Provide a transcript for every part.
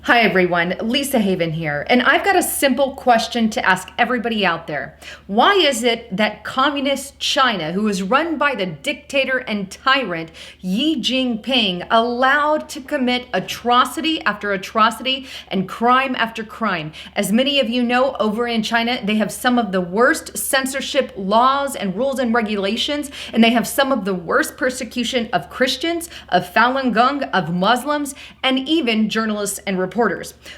Hi everyone, Lisa Haven here, and I've got a simple question to ask everybody out there. Why is it that communist China, who is run by the dictator and tyrant Xi Jinping, allowed to commit atrocity after atrocity and crime after crime? As many of you know, over in China, they have some of the worst censorship laws and rules and regulations, and they have some of the worst persecution of Christians, of Falun Gong, of Muslims, and even journalists and reporters.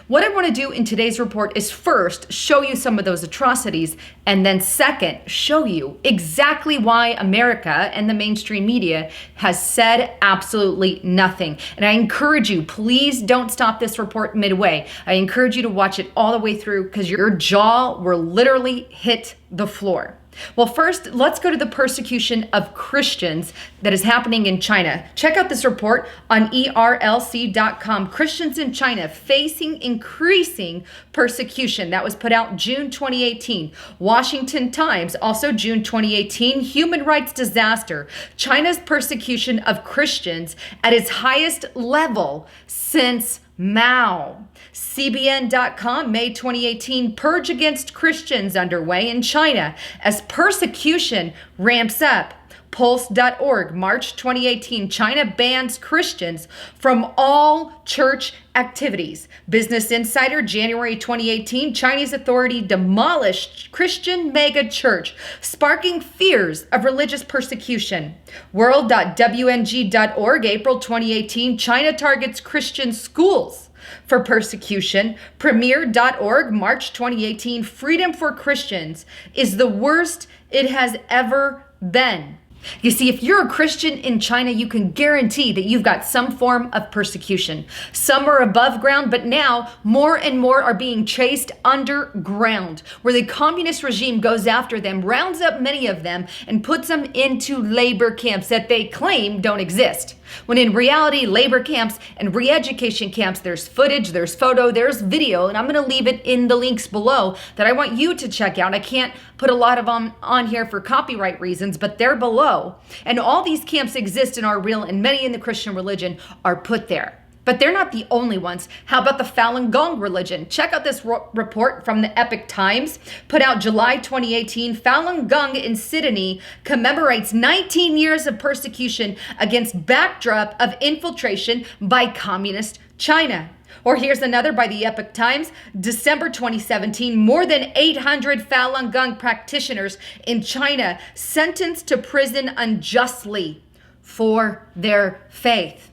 What I want to do in today's report is first show you some of those atrocities, and then second, show you exactly why America and the mainstream media has said absolutely nothing. And I encourage you, please don't stop this report midway. I encourage you to watch it all the way through because your jaw will literally hit the floor. Well, first, let's go to the persecution of Christians that is happening in China. Check out this report on ERLC.com. Christians in China facing increasing persecution. That was put out June 2018. Washington Times, also June 2018. Human rights disaster. China's persecution of Christians at its highest level since Mao. CBN.com, May 2018, purge against Christians underway in China as persecution ramps up. Pulse.org, March 2018, China bans Christians from all church activities. Business Insider, January 2018, Chinese authority demolished Christian mega church, sparking fears of religious persecution. World.wng.org, April 2018, China targets Christian schools for persecution. Premier.org, March 2018, freedom for Christians is the worst it has ever been. You see, if you're a Christian in China, you can guarantee that you've got some form of persecution. Some are above ground, but now more and more are being chased underground, where the communist regime goes after them, rounds up many of them, and puts them into labor camps that they claim don't exist. When in reality, labor camps and re-education camps, there's footage, there's photo, there's video, and I'm going to leave it in the links below that I want you to check out. I can't put a lot of them on here for copyright reasons, but they're below. And all these camps exist and are real, and many in the Christian religion are put there. But they're not the only ones. How about the Falun Gong religion? Check out this report from the Epoch Times, put out July 2018. Falun Gong in Sydney commemorates 19 years of persecution against backdrop of infiltration by communist China. Or here's another by the Epoch Times, December 2017, more than 800 Falun Gong practitioners in China sentenced to prison unjustly for their faith.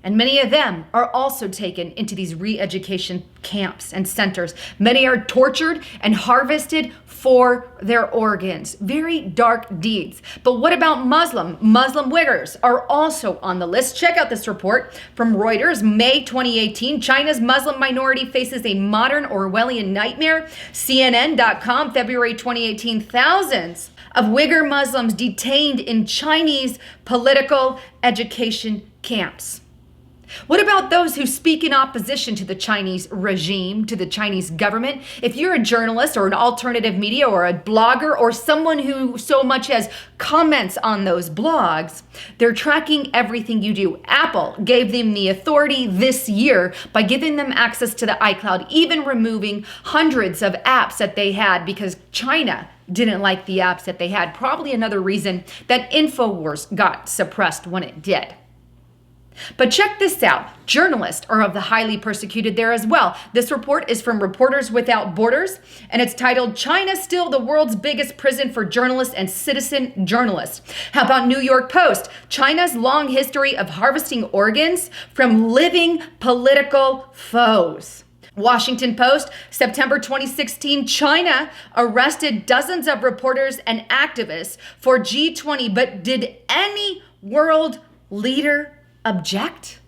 And many of them are also taken into these re-education camps and centers. Many are tortured and harvested for their organs. Very dark deeds. But what about Muslim? Muslim Uyghurs are also on the list. Check out this report from Reuters, May 2018. China's Muslim minority faces a modern Orwellian nightmare. CNN.com, February 2018. Thousands of Uyghur Muslims detained in Chinese political education camps. What about those who speak in opposition to the Chinese regime, to the Chinese government? If you're a journalist or an alternative media or a blogger or someone who so much as comments on those blogs, they're tracking everything you do. Apple gave them the authority this year by giving them access to the iCloud, even removing hundreds of apps that they had because China didn't like the apps that they had. Probably another reason that InfoWars got suppressed when it did. But check this out. Journalists are of the highly persecuted there as well. This report is from Reporters Without Borders, and it's titled, China Still the World's Biggest Prison for Journalists and Citizen Journalists. How about New York Post? China's long history of harvesting organs from living political foes. Washington Post, September 2016, China arrested dozens of reporters and activists for G20, but did any world leader object?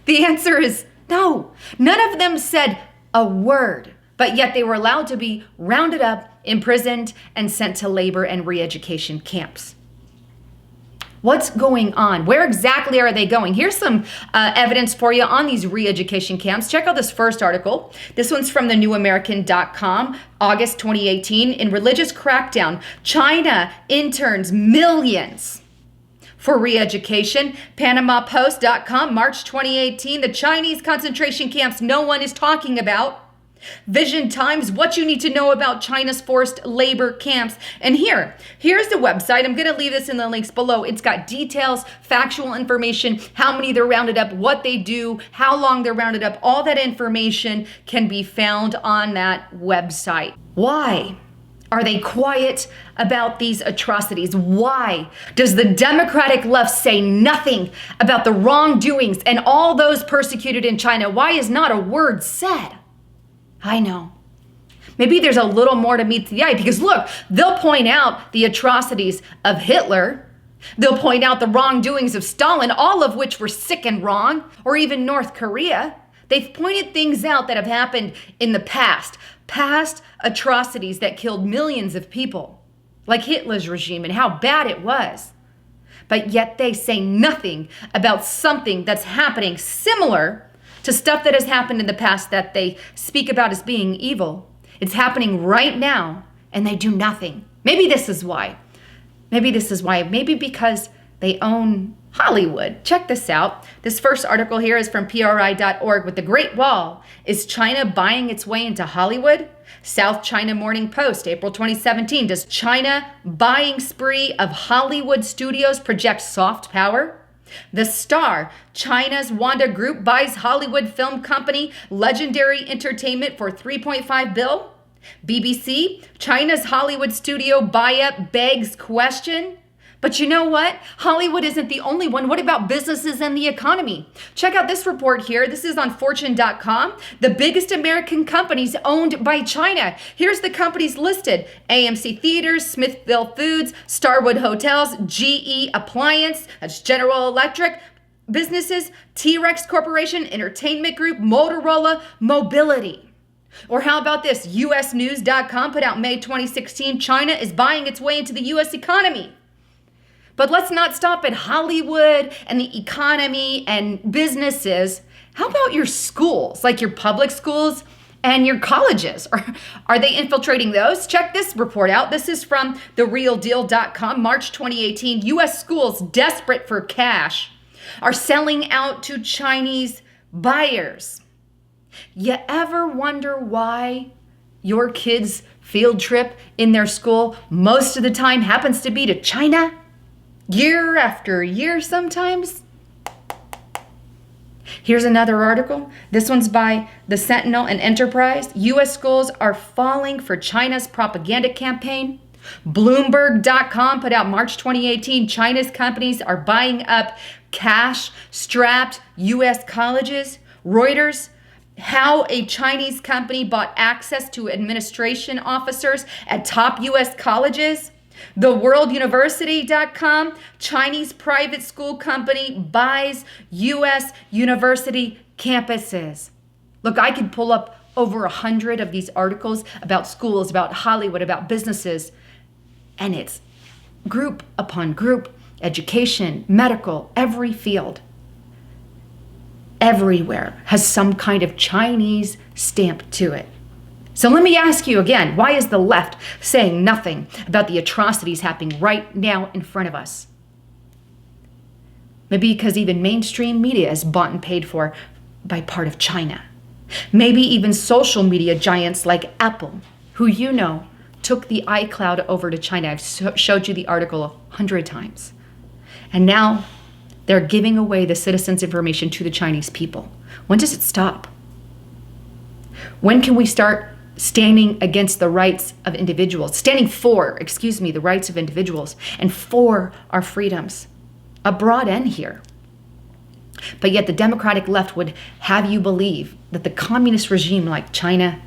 The answer is no. None of them said a word, but yet they were allowed to be rounded up, imprisoned, and sent to labor and re-education camps. What's going on? Where exactly are they going? Here's some evidence for you on these re-education camps. Check out this first article. This one's from the newamerican.com, August 2018. In religious crackdown, China interns millions for re-education. PanamaPost.com, March 2018, the Chinese concentration camps no one is talking about. Vision Times, what you need to know about China's forced labor camps. And here's the website. I'm going to leave this in the links below. It's got details, factual information, how many they're rounded up, what they do, how long they're rounded up. All that information can be found on that website. Why are they quiet about these atrocities? Why does the Democratic left say nothing about the wrongdoings and all those persecuted in China? Why is not a word said? I know. Maybe there's a little more to meet the eye, because look, they'll point out the atrocities of Hitler. They'll point out the wrongdoings of Stalin, all of which were sick and wrong, or even North Korea. They've pointed things out that have happened in the past atrocities that killed millions of people, like Hitler's regime and how bad it was. But yet they say nothing about something that's happening similar to stuff that has happened in the past that they speak about as being evil. It's happening right now, and they do nothing. Maybe this is why. Maybe because they own Hollywood. Check this out. This first article here is from PRI.org with the Great Wall. Is China buying its way into Hollywood? South China Morning Post, April 2017. Does China buying spree of Hollywood studios project soft power? The Star, China's Wanda Group buys Hollywood film company Legendary Entertainment for $3.5 billion. BBC, China's Hollywood studio buy-up begs question. But you know what? Hollywood isn't the only one. What about businesses and the economy? Check out this report here. This is on Fortune.com. The biggest American companies owned by China. Here's the companies listed: AMC Theaters, Smithville Foods, Starwood Hotels, GE Appliance, that's General Electric, businesses, T-Rex Corporation, Entertainment Group, Motorola, Mobility. Or how about this? USNews.com put out May 2016, China is buying its way into the U.S. economy. But let's not stop at Hollywood and the economy and businesses. How about your schools, like your public schools and your colleges? Are they infiltrating those? Check this report out. This is from TheRealDeal.com, March 2018. U.S. schools desperate for cash are selling out to Chinese buyers. You ever wonder why your kid's field trip in their school most of the time happens to be to China? Year after year sometimes. Here's another article. This one's by The Sentinel and Enterprise. U.S. schools are falling for China's propaganda campaign. Bloomberg.com put out March 2018, China's companies are buying up cash-strapped U.S. colleges. Reuters, how a Chinese company bought access to administration officers at top U.S. colleges. TheWorldUniversity.com, Chinese private school company buys U.S. university campuses. Look, I could pull up over 100 of these articles about schools, about Hollywood, about businesses, and it's group upon group, education, medical, every field. Everywhere has some kind of Chinese stamp to it. So let me ask you again, why is the left saying nothing about the atrocities happening right now in front of us? Maybe because even mainstream media is bought and paid for by part of China. Maybe even social media giants like Apple, who you know took the iCloud over to China. I've showed you the article 100 times. And now they're giving away the citizens' information to the Chinese people. When does it stop? When can we start standing against the rights of individuals, the rights of individuals and for our freedoms? A broad end here. But yet the Democratic left would have you believe that the communist regime like China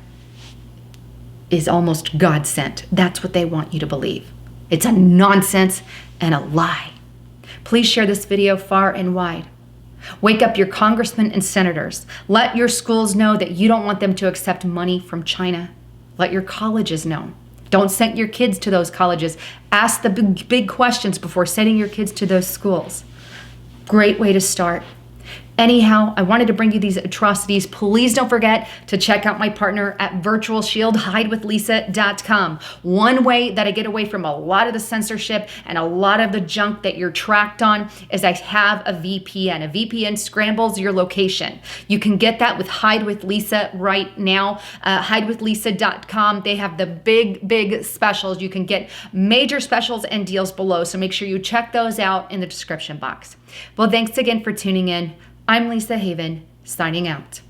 is almost God sent. That's what they want you to believe. It's a nonsense and a lie. Please share this video far and wide. Wake up your congressmen and senators. Let your schools know that you don't want them to accept money from China. Let your colleges know. Don't send your kids to those colleges. Ask the big questions before sending your kids to those schools. Great way to start. Anyhow, I wanted to bring you these atrocities. Please don't forget to check out my partner at Virtual Shield, hidewithlisa.com. One way that I get away from a lot of the censorship and a lot of the junk that you're tracked on is I have a VPN. A VPN scrambles your location. You can get that with Hide with Lisa right now. Hidewithlisa.com. They have the big specials. You can get major specials and deals below. So make sure you check those out in the description box. Well, thanks again for tuning in. I'm Lisa Haven, signing out.